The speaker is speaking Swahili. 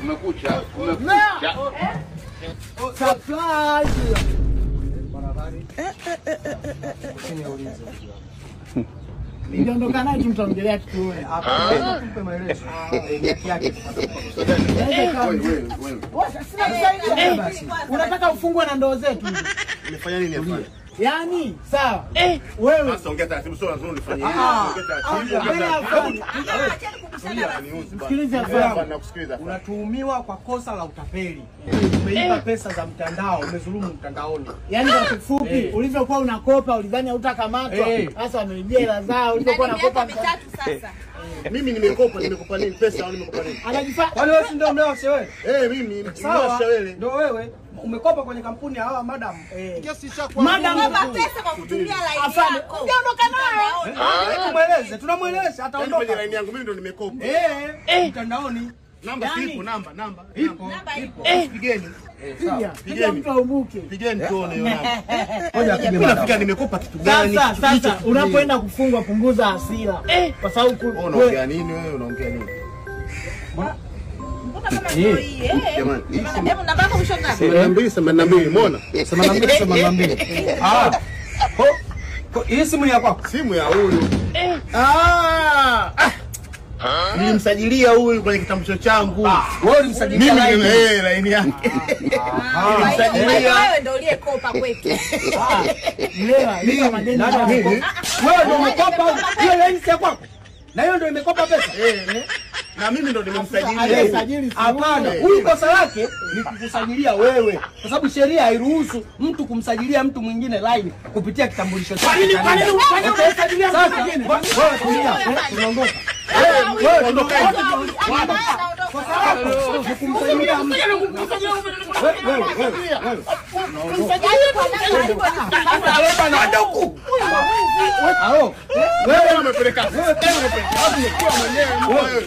Umekucha. Surprise. Niliondoka naye tumtaongelea kitu wewe. Hapa tumpe maelezo. Yake. Wewe. Unataka ufungwe na ndoo zetu. Umefanya nini hapa? Yaani, sawa. Wewe sasa ongea taratibu, sio lazima unifanyie hivi. Ongea taratibu. Sikiliza hapa. Nakusikiliza. Unatuhumiwa kwa kosa la utapeli. Umeiba pesa za mtandao, umezulumu mtandaoni. Yaani kwa kifupi, ulivyokuwa unakopa ulidhani hutakamatwa. Sasa wameibia hela zao, ulivyokuwa unakopa mitatu sasa. Mimi nimekopa nini pesa au nimekopa nini? Anajifanya Kwani wewe si ndio mlewa wewe? Mimi Sawa. wewe. Ndio wewe. Umekopa kwenye kampuni ya hawa madam. Kiasi cha kwa madam Kopa pesa kwa kutumia line yako. Ungeondoka naye. Tunamweleza ataondoka. kwenye line yangu mimi ndo nimekopa. Mtandaoni. Namba ipo, namba. Ipo. Pigeni. Piga mtu aumuke. Pigeni tuone hiyo namba. Ngoja apige Unafikia nimekopa kitu gani? Sasa unapoenda kufungwa punguza hasira. Kwa sababu unaongea nini wewe? Unaongea nini? Mbona kama ndio hii? Jamani, Hebu namba yako mwisho ngapi? 82 umeona? 82. Hii simu ni ya kwako? Simu ya huyu. Nilimsajilia huyu kwenye kitambulisho changu. Wewe ulimsajilia mimi line yake. Wewe ndio uliyekopa kwetu. Lewa madeni. Wewe ndio umekopa hiyo line ya kwako? Na hiyo ndio imekopa pesa? Na mimi ndo nimemsajilia. Hapana, huyu kosa lake ni kukusajilia wewe. Kwa sababu sheria hairuhusu mtu kumsajilia mtu mwingine line kupitia kitambulisho chake. Kwa nini unasajilia sasa mwingine? Wewe tulia, tunaondoka. Wewe ondoka. Kwa sababu kumsajilia mtu. Wewe. Wewe umepeleka. Wewe tena umepeleka. Wewe